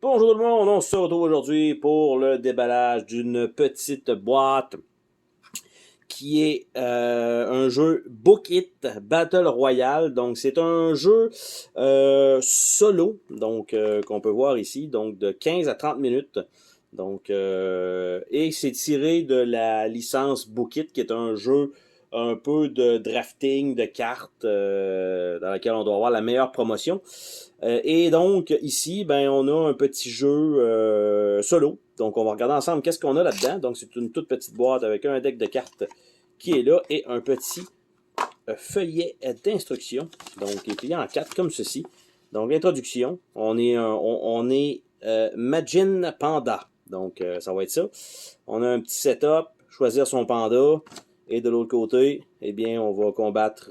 Bonjour tout le monde, on se retrouve aujourd'hui pour le déballage d'une petite boîte qui est un jeu Book It Battle Royale. Donc c'est un jeu solo, donc qu'on peut voir ici, donc de 15 à 30 minutes. Donc et c'est tiré de la licence Book It, qui est un jeu un peu de drafting de cartes dans laquelle on doit avoir la meilleure promotion. Et donc, ici, ben, on a un petit jeu solo. Donc, on va regarder ensemble qu'est-ce qu'on a là-dedans. Donc, c'est une toute petite boîte avec un deck de cartes qui est là et un petit feuillet d'instruction. Donc, il est plié en 4 comme ceci. Donc, l'introduction, on est Majin Panda. Donc, ça va être ça. On a un petit setup, choisir son panda. Et de l'autre côté, eh bien, on va combattre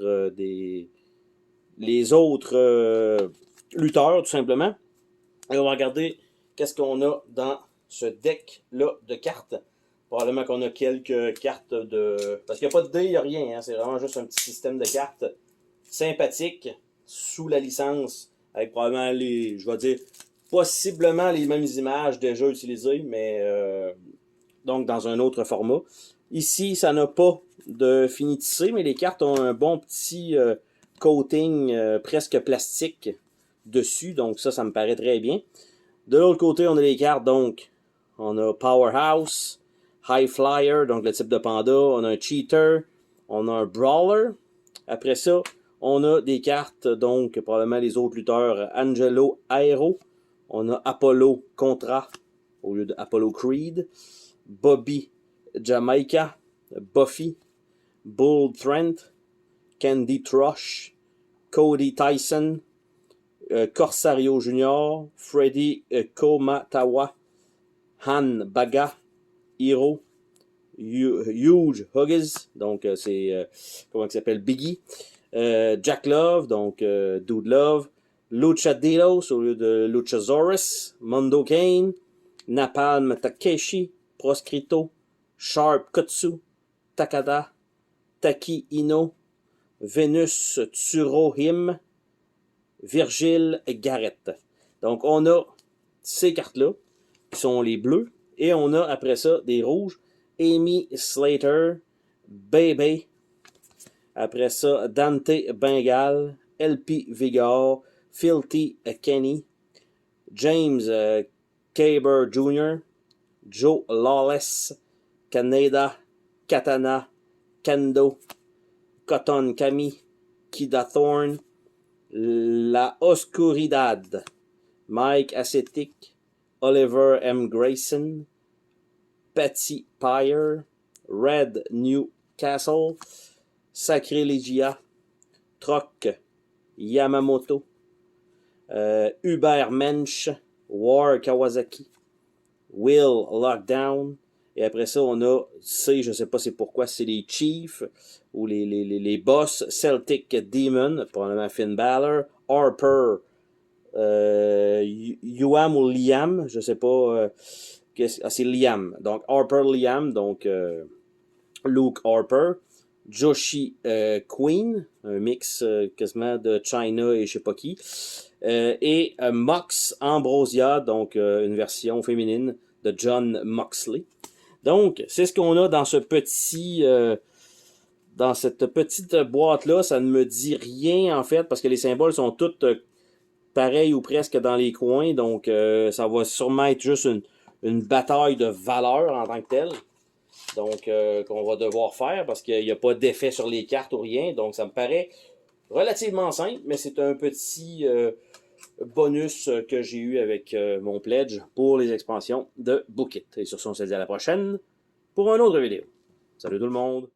les autres lutteurs, tout simplement. Et on va regarder qu'est-ce qu'on a dans ce deck-là de cartes. Probablement qu'on a quelques cartes de... Parce qu'il n'y a pas de dés, il n'y a rien. Hein? C'est vraiment juste un petit système de cartes sympathique sous la licence, avec probablement les... Je vais dire, possiblement les mêmes images déjà utilisées, mais donc dans un autre format. Ici, ça n'a pas de finitissé, mais les cartes ont un bon petit coating presque plastique dessus, donc ça me paraît très bien. De l'autre côté, on a les cartes, donc on a Powerhouse, High Flyer, donc le type de panda, on a un Cheater, on a un Brawler. Après ça, on a des cartes, donc probablement les autres lutteurs, Angelo Aero, on a Apollo Contra au lieu de Apollo Creed, Bobby Jamaica, Buffy, Bull Trent, Candy Trush, Cody Tyson, Corsario Junior, Freddy Komatawa, Han Baga, Hiro, Huge Huggies, donc c'est comment il s'appelle, Biggie, Jack Love, donc Dude Love, Luchadilos au lieu de Luchasaurus, Mondo Kane, Napalm Takeshi, Proscrito, Sharp Kotsu, Takada, Taki Ino, Venus Tsurohim, Virgil Garrett. Donc, on a ces cartes-là, qui sont les bleus, et on a après ça des rouges. Amy Slater, Bebe, après ça Dante Bengal, LP Vigor, Filthy Kenny, James Caber Jr., Joe Lawless, Kaneda, Katana, Kendo, Cotton Kami, Kida Thorne, La Oscuridad, Mike Acetic, Oliver M. Grayson, Patty Pyre, Red Newcastle, Sacrilegia, Troc, Yamamoto, Ubermensch, War Kawasaki, Will Lockdown, et après ça, on a, je ne sais pas c'est pourquoi, c'est les Chiefs, ou les boss, Celtic Demon, probablement Finn Balor, Harper, Yuam ou Liam, je ne sais pas, c'est Liam, donc Harper Liam, donc Luke Harper, Joshi Queen, un mix quasiment de China et je sais pas qui, et Mox Ambrosia, donc une version féminine de John Moxley. Donc, c'est ce qu'on a dans ce petit... dans cette petite boîte-là. Ça ne me dit rien, en fait, parce que les symboles sont tous pareils ou presque dans les coins. Donc, ça va sûrement être juste une bataille de valeur en tant que telle. Donc, qu'on va devoir faire, parce qu'il n'y a pas d'effet sur les cartes ou rien. Donc, ça me paraît relativement simple, mais c'est un petit... bonus que j'ai eu avec mon pledge pour les expansions de Book It. Et sur ce, on se dit à la prochaine pour une autre vidéo. Salut tout le monde!